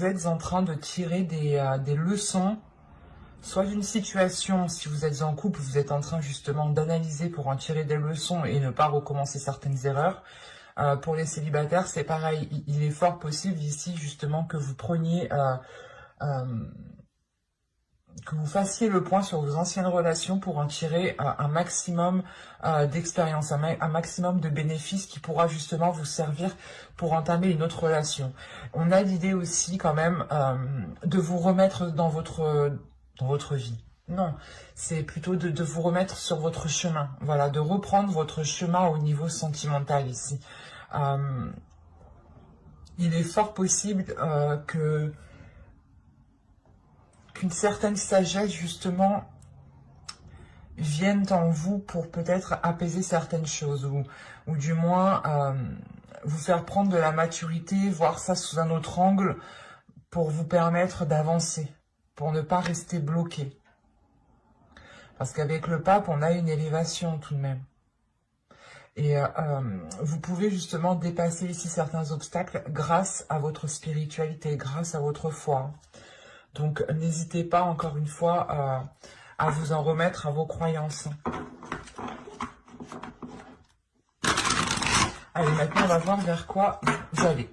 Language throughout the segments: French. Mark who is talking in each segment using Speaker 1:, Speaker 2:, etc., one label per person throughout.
Speaker 1: Vous êtes en train de tirer des leçons, soit d'une situation, si vous êtes en couple, vous êtes en train justement d'analyser pour en tirer des leçons et ne pas recommencer certaines erreurs. Pour les célibataires, c'est pareil. Il est fort possible ici justement que vous preniez, que vous fassiez le point sur vos anciennes relations pour en tirer un maximum d'expérience, un maximum de bénéfices qui pourra justement vous servir pour entamer une autre relation. On a l'idée aussi quand même de vous remettre dans votre vie. Non, c'est plutôt de vous remettre sur votre chemin. Voilà, de reprendre votre chemin au niveau sentimental ici. Il est fort possible qu'une certaine sagesse justement vienne en vous pour peut-être apaiser certaines choses ou du moins vous faire prendre de la maturité, voir ça sous un autre angle pour vous permettre d'avancer, pour ne pas rester bloqué. Parce qu'avec le pape, on a une élévation tout de même. Et vous pouvez justement dépasser ici certains obstacles grâce à votre spiritualité, grâce à votre foi. Donc n'hésitez pas encore une fois à vous en remettre à vos croyances. Allez, maintenant on va voir vers quoi vous allez.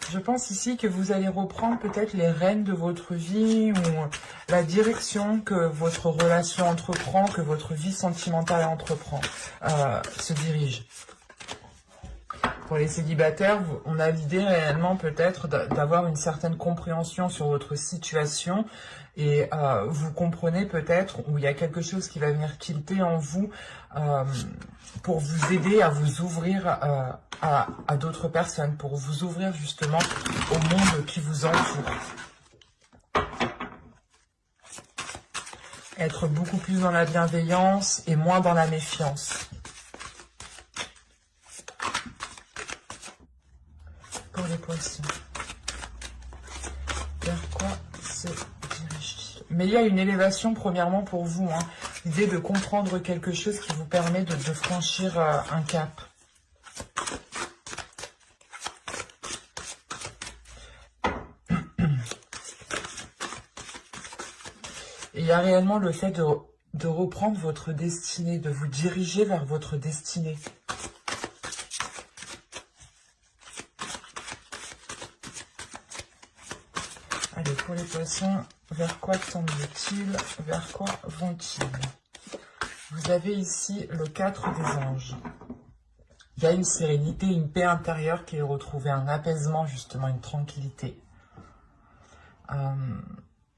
Speaker 1: Je pense ici que vous allez reprendre peut-être les rênes de votre vie ou la direction que votre relation entreprend, que votre vie sentimentale entreprend, se dirige. Pour les célibataires, on a l'idée réellement peut-être d'avoir une certaine compréhension sur votre situation et vous comprenez peut-être où il y a quelque chose qui va venir tilter en vous pour vous aider à vous ouvrir à d'autres personnes, pour vous ouvrir justement au monde qui vous entoure. Être beaucoup plus dans la bienveillance et moins dans la méfiance. Pour les poissons. Vers quoi se dirige-t-il? Mais il y a une élévation premièrement pour vous. Hein. L'idée de comprendre quelque chose qui vous permet de franchir un cap. Et il y a réellement le fait de reprendre votre destinée, de vous diriger vers votre destinée. Allez, pour les poissons, vers quoi tendent-ils? Vers quoi vont-ils? Vous avez ici le 4 des anges. Il y a une sérénité, une paix intérieure qui est retrouvée, un apaisement justement, une tranquillité.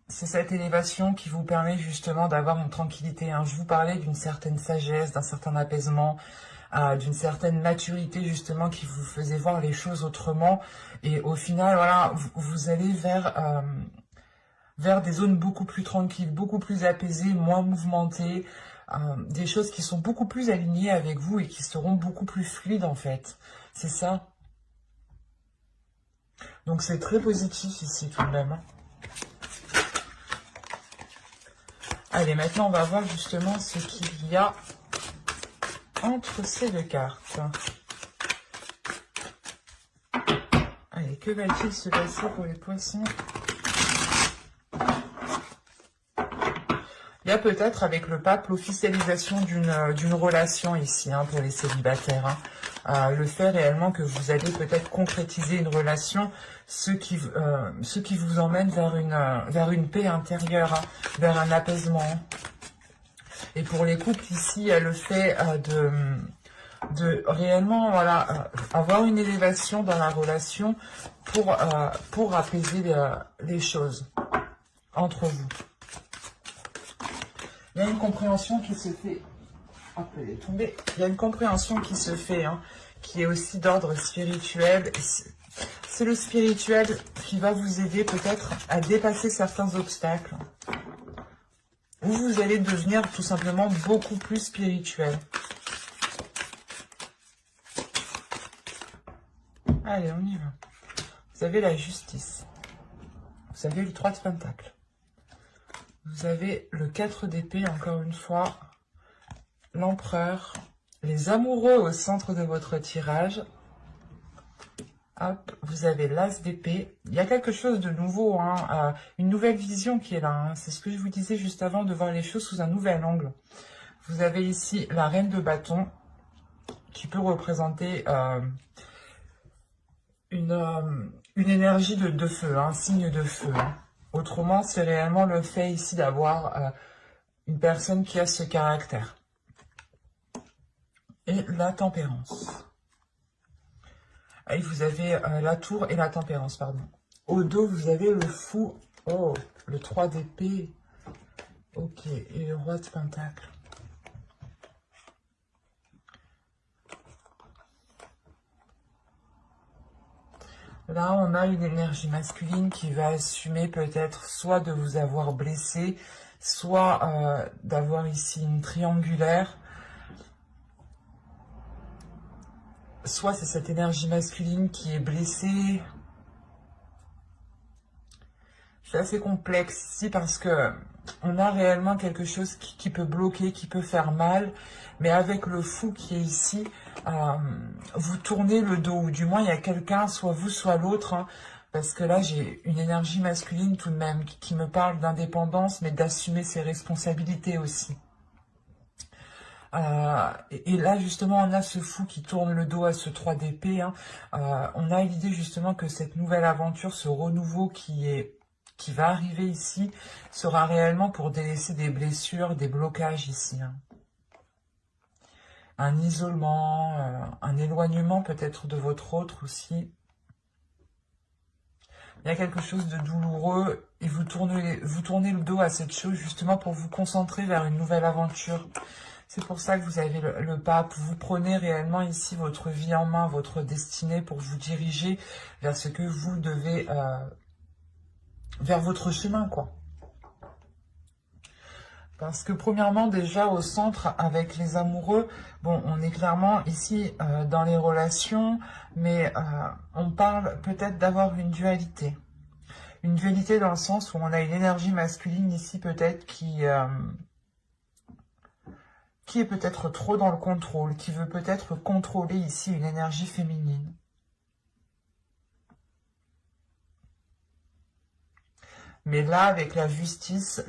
Speaker 1: C'est cette élévation qui vous permet justement d'avoir une tranquillité. Hein. Je vous parlais d'une certaine sagesse, d'un certain apaisement, d'une certaine maturité justement qui vous faisait voir les choses autrement. Et au final, voilà, vous allez vers des zones beaucoup plus tranquilles, beaucoup plus apaisées, moins mouvementées, des choses qui sont beaucoup plus alignées avec vous et qui seront beaucoup plus fluides en fait. C'est ça. Donc c'est très positif ici tout de même. Hein. Allez, maintenant on va voir justement ce qu'il y a entre ces deux cartes. Allez, que va-t-il se passer pour les poissons? Il y a peut-être avec le pape l'officialisation d'une relation ici hein, pour les célibataires. Hein. Le fait réellement que vous allez peut-être concrétiser une relation, ce qui vous emmène vers une paix intérieure, hein, vers un apaisement. Et pour les couples ici, il y a le fait de réellement voilà, avoir une élévation dans la relation pour apaiser les choses entre vous. Il y a une compréhension qui se fait. Hop, elle est tombée. Il y a une compréhension qui se fait, hein, qui est aussi d'ordre spirituel. C'est le spirituel qui va vous aider peut-être à dépasser certains obstacles. Ou vous allez devenir tout simplement beaucoup plus spirituel. Allez, on y va. Vous avez la justice. Vous avez le 3 de pentacles. Vous avez le 4 d'épée, encore une fois, l'empereur Les amoureux au centre de votre tirage. Hop, vous avez l'As d'épée. Il y a quelque chose de nouveau, hein, une nouvelle vision qui est là. Hein. C'est ce que je vous disais juste avant, de voir les choses sous un nouvel angle. Vous avez ici la reine de bâton qui peut représenter une énergie de feu, un signe de feu. Hein. Autrement, c'est réellement le fait ici d'avoir une personne qui a ce caractère. Et la tempérance. Et vous avez la tour et la tempérance, pardon. Au dos, vous avez le fou. Oh, le 3 d'épée. Ok, et le roi de pentacle. Là, on a une énergie masculine qui va assumer peut-être soit de vous avoir blessé, soit d'avoir ici une triangulaire. Soit c'est cette énergie masculine qui est blessée. C'est assez complexe ici parce que on a réellement quelque chose qui peut bloquer, qui peut faire mal. Mais avec le fou qui est ici, vous tournez le dos. Ou du moins, il y a quelqu'un, soit vous, soit l'autre. Hein, parce que là, j'ai une énergie masculine tout de même qui me parle d'indépendance, mais d'assumer ses responsabilités aussi. Et là, justement, on a ce fou qui tourne le dos à ce 3 d'épée. Hein. On a l'idée, justement, que cette nouvelle aventure, ce renouveau qui va arriver ici, sera réellement pour délaisser des blessures, des blocages ici. Hein. Un isolement, un éloignement peut-être de votre autre aussi. Il y a quelque chose de douloureux et vous tournez le dos à cette chose justement pour vous concentrer vers une nouvelle aventure. C'est pour ça que vous avez le pape. Vous prenez réellement ici votre vie en main, votre destinée pour vous diriger vers ce que vous devez, vers votre chemin, quoi. Parce que premièrement, déjà au centre, avec les amoureux, bon, on est clairement ici dans les relations, mais on parle peut-être d'avoir une dualité. Une dualité dans le sens où on a une énergie masculine ici peut-être qui est peut-être trop dans le contrôle, qui veut peut-être contrôler ici une énergie féminine. Mais là, avec la justice,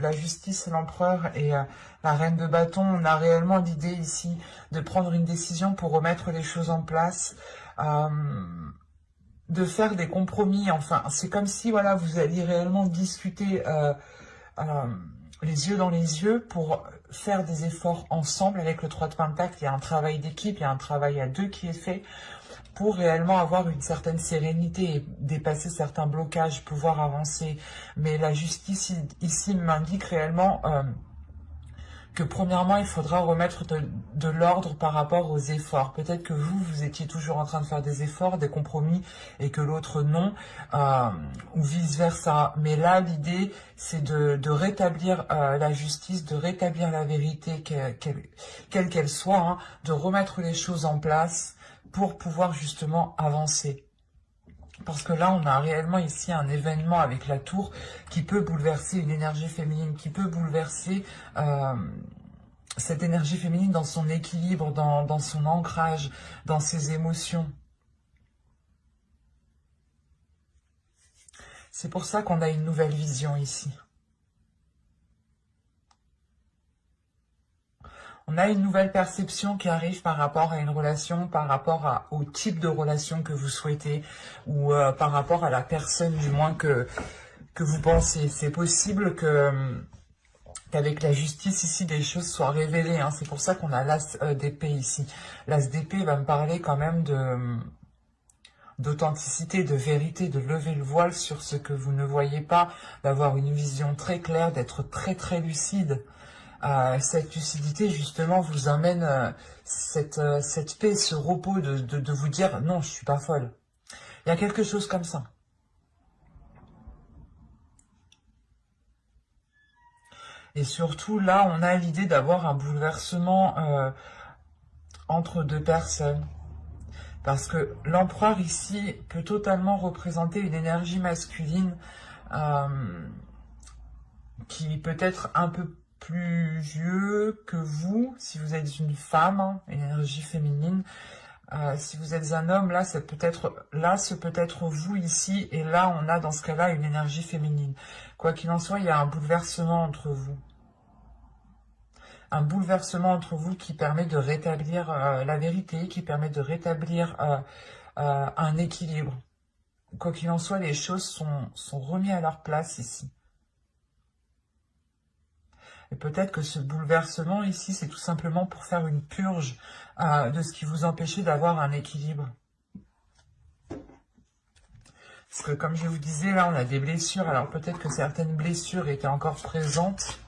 Speaker 1: l'empereur et la reine de bâton, on a réellement l'idée ici de prendre une décision pour remettre les choses en place, de faire des compromis. Enfin, c'est comme si voilà, vous alliez réellement discuter les yeux dans les yeux pour faire des efforts ensemble avec le 3 de pentacle. Il y a un travail d'équipe, il y a un travail à deux qui est fait pour réellement avoir une certaine sérénité et dépasser certains blocages, pouvoir avancer. Mais la justice ici m'indique réellement que premièrement, il faudra remettre de l'ordre par rapport aux efforts. Peut-être que vous étiez toujours en train de faire des efforts, des compromis, et que l'autre non, ou vice-versa. Mais là, l'idée, c'est de rétablir la justice, de rétablir la vérité, quelle qu'elle soit, hein, de remettre les choses en place pour pouvoir justement avancer. Parce que là, on a réellement ici un événement avec la tour qui peut bouleverser une énergie féminine, qui peut bouleverser cette énergie féminine dans son équilibre, dans son ancrage, dans ses émotions. C'est pour ça qu'on a une nouvelle vision ici. On a une nouvelle perception qui arrive par rapport à une relation, par rapport au type de relation que vous souhaitez, ou par rapport à la personne du moins que vous pensez. C'est possible qu'avec la justice ici, des choses soient révélées. Hein. C'est pour ça qu'on a l'As d'épée ici. L'As d'épée va me parler quand même d'authenticité, de vérité, de lever le voile sur ce que vous ne voyez pas, d'avoir une vision très claire, d'être très très lucide. Cette lucidité, justement, vous amène cette paix, ce repos de vous dire « Non, je suis pas folle ». Il y a quelque chose comme ça. Et surtout, là, on a l'idée d'avoir un bouleversement entre deux personnes. Parce que l'empereur, ici, peut totalement représenter une énergie masculine qui peut être un peu plus vieux que vous, si vous êtes une femme, hein, énergie féminine. Si vous êtes un homme, là, c'est peut-être vous ici, et là, on a dans ce cas-là une énergie féminine. Quoi qu'il en soit, il y a un bouleversement entre vous. Un bouleversement entre vous qui permet de rétablir la vérité, qui permet de rétablir un équilibre. Quoi qu'il en soit, les choses sont remises à leur place ici. Et peut-être que ce bouleversement ici, c'est tout simplement pour faire une purge de ce qui vous empêchait d'avoir un équilibre. Parce que comme je vous disais, là, on a des blessures. Alors peut-être que certaines blessures étaient encore présentes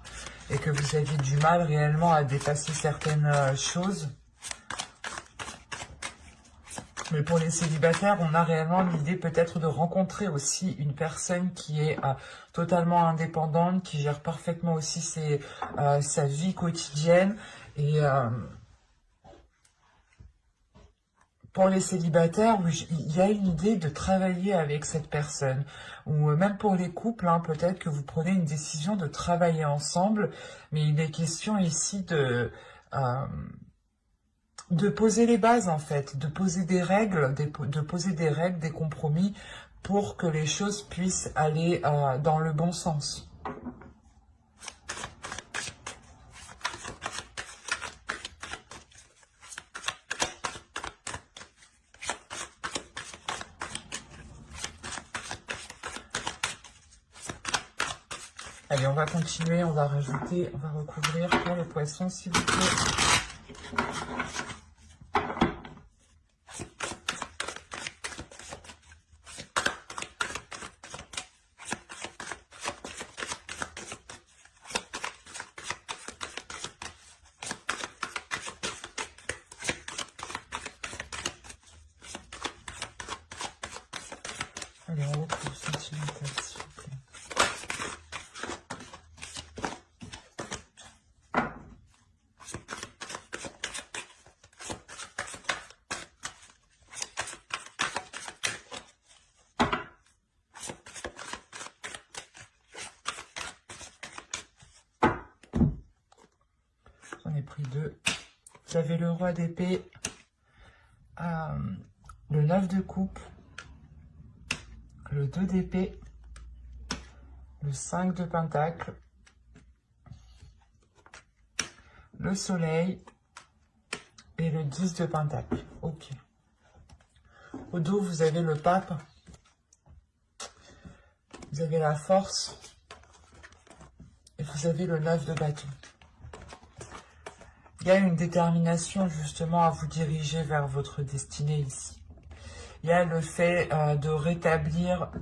Speaker 1: et que vous aviez du mal réellement à dépasser certaines choses. Mais pour les célibataires, on a réellement l'idée peut-être de rencontrer aussi une personne qui est totalement indépendante, qui gère parfaitement aussi sa vie quotidienne. Et pour les célibataires, il y a une idée de travailler avec cette personne. Ou même pour les couples, hein, peut-être que vous prenez une décision de travailler ensemble. Mais il est question ici de poser les bases en fait, de poser des règles, des compromis pour que les choses puissent aller dans le bon sens. Allez, on va continuer, on va rajouter, on va recouvrir pour le poisson s'il vous plaît. Allez, on recouvre sentimental s'il vous plaît. J'en ai pris deux. Vous avez le roi d'épée, le 9 de coupe, le 2 d'épée, le 5 de pentacle, le soleil et le 10 de pentacle. Ok. Au dos, vous avez le pape, vous avez la force et vous avez le 9 de bâton. Il y a une détermination justement à vous diriger vers votre destinée ici. Il y a le fait de rétablir,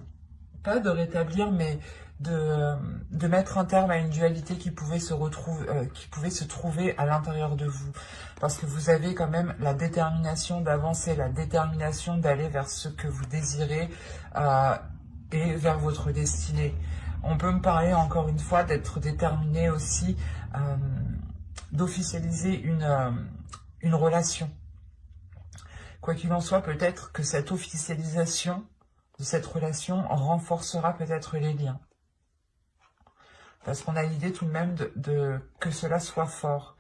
Speaker 1: pas de rétablir, mais de mettre un terme à une dualité qui pouvait se trouver à l'intérieur de vous. Parce que vous avez quand même la détermination d'avancer, la détermination d'aller vers ce que vous désirez et vers votre destinée. On peut me parler encore une fois d'être déterminé aussi, d'officialiser une relation. Quoi qu'il en soit, peut-être que cette officialisation de cette relation renforcera peut-être les liens. Parce qu'on a l'idée tout de même que cela soit fort.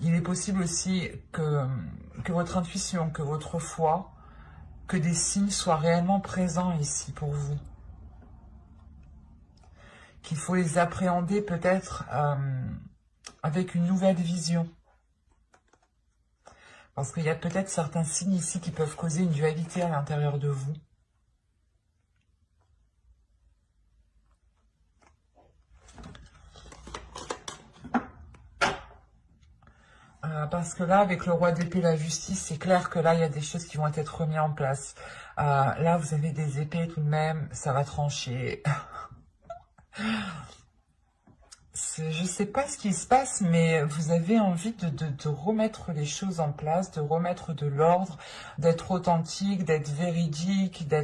Speaker 1: Il est possible aussi que votre intuition, que votre foi, que des signes soient réellement présents ici pour vous. Qu'il faut les appréhender peut-être avec une nouvelle vision. Parce qu'il y a peut-être certains signes ici qui peuvent causer une dualité à l'intérieur de vous. Parce que là, avec le roi d'épée, la justice, c'est clair que là, il y a des choses qui vont être remises en place. Là, vous avez des épées tout de même, ça va trancher. Je ne sais pas ce qui se passe, mais vous avez envie de remettre les choses en place, de remettre de l'ordre, d'être authentique, d'être véridique, de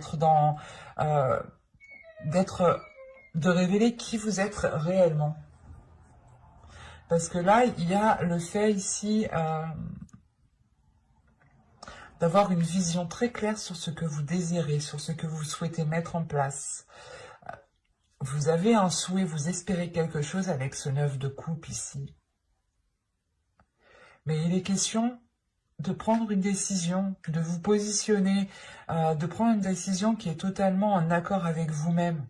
Speaker 1: révéler qui vous êtes réellement. Parce que là, il y a le fait ici d'avoir une vision très claire sur ce que vous désirez, sur ce que vous souhaitez mettre en place. vous avez un souhait, vous espérez quelque chose avec ce 9 de coupe ici. Mais il est question de prendre une décision, de vous positionner, de prendre une décision qui est totalement en accord avec vous-même.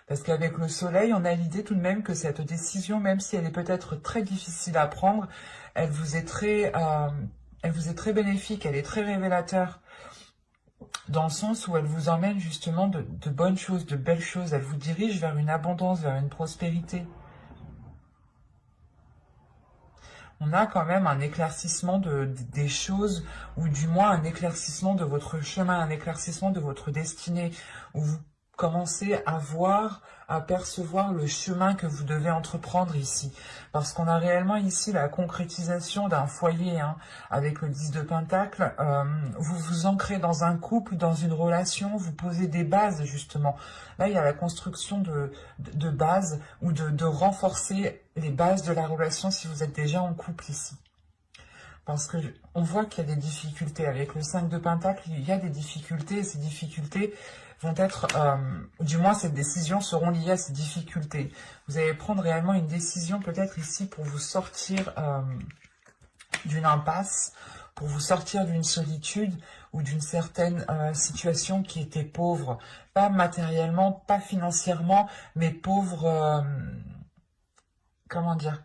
Speaker 1: Parce qu'avec le soleil, on a l'idée tout de même que cette décision, même si elle est peut-être très difficile à prendre, elle vous est très bénéfique, elle est très révélateur. Dans le sens où elle vous emmène justement de bonnes choses, de belles choses. Elle vous dirige vers une abondance, vers une prospérité. On a quand même un éclaircissement des choses, ou du moins un éclaircissement de votre chemin, un éclaircissement de votre destinée, où vous commencez à voir, à percevoir le chemin que vous devez entreprendre ici. Parce qu'on a réellement ici la concrétisation d'un foyer, hein, avec le 10 de Pentacle. Vous vous ancrez dans un couple, dans une relation, vous posez des bases justement. Là, il y a la construction de bases, ou de renforcer les bases de la relation si vous êtes déjà en couple ici. Parce que on voit qu'il y a des difficultés. Avec le 5 de Pentacle, il y a des difficultés, et ces difficultés vont être, du moins ces décisions seront liées à ces difficultés. Vous allez prendre réellement une décision peut-être ici pour vous sortir d'une impasse, pour vous sortir d'une solitude ou d'une certaine situation qui était pauvre. Pas matériellement, pas financièrement, mais pauvre, comment dire ?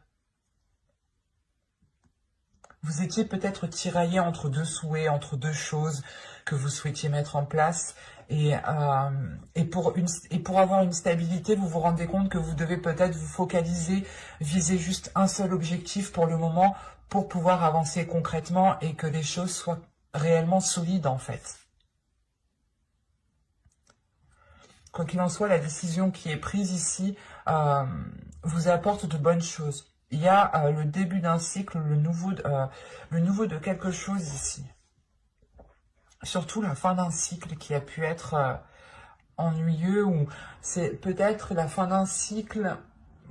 Speaker 1: Vous étiez peut-être tiraillé entre deux souhaits, entre deux choses que vous souhaitiez mettre en place. Et pour avoir une stabilité, vous vous rendez compte que vous devez peut-être vous focaliser, viser juste un seul objectif pour le moment pour pouvoir avancer concrètement et que les choses soient réellement solides en fait. Quoi qu'il en soit, la décision qui est prise ici vous apporte de bonnes choses. Il y a le début d'un cycle, le nouveau de quelque chose ici. Surtout la fin d'un cycle qui a pu être ennuyeux, ou c'est peut-être la fin d'un cycle,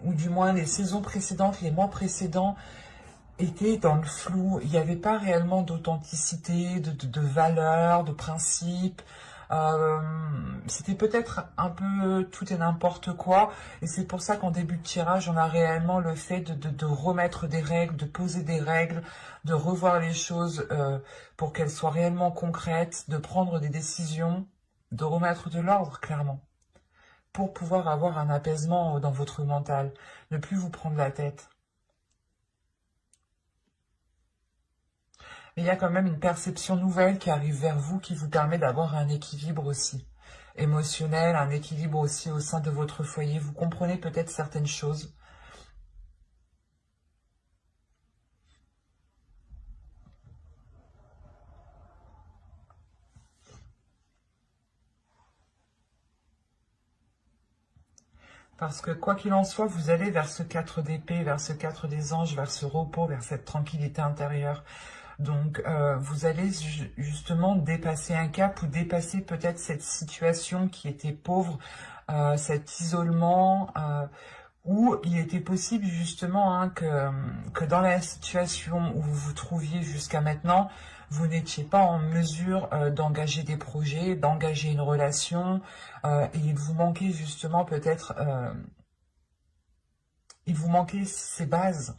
Speaker 1: ou du moins les saisons précédentes, les mois précédents étaient dans le flou. Il n'y avait pas réellement d'authenticité, de valeur, de principe. C'était peut-être un peu tout et n'importe quoi, et c'est pour ça qu'en début de tirage, on a réellement le fait de remettre des règles, de poser des règles, de revoir les choses pour qu'elles soient réellement concrètes, de prendre des décisions, de remettre de l'ordre, clairement, pour pouvoir avoir un apaisement dans votre mental, ne plus vous prendre la tête. Mais il y a quand même une perception nouvelle qui arrive vers vous, qui vous permet d'avoir un équilibre aussi émotionnel, un équilibre aussi au sein de votre foyer. Vous comprenez peut-être certaines choses. Parce que quoi qu'il en soit, vous allez vers ce 4 d'épée, vers ce 4 des anges, vers ce repos, vers cette tranquillité intérieure. Donc, vous allez justement dépasser un cap, ou dépasser peut-être cette situation qui était pauvre, cet isolement, où il était possible justement hein, que dans la situation où vous vous trouviez jusqu'à maintenant, vous n'étiez pas en mesure d'engager des projets, d'engager une relation, et il vous manquait justement peut-être, il vous manquait ces bases.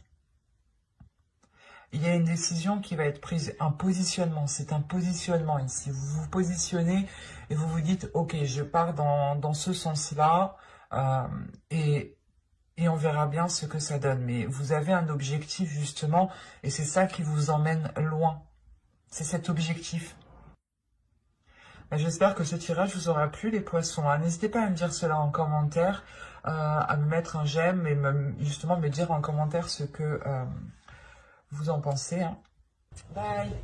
Speaker 1: Il y a une décision qui va être prise, un positionnement, c'est un positionnement ici. Vous vous positionnez et vous vous dites, ok, je pars dans ce sens-là et on verra bien ce que ça donne. Mais vous avez un objectif justement et c'est ça qui vous emmène loin. C'est cet objectif. J'espère que ce tirage vous aura plu les poissons. N'hésitez pas à me dire cela en commentaire, à me mettre un j'aime et justement me dire en commentaire ce que... vous en pensez, hein. Bye!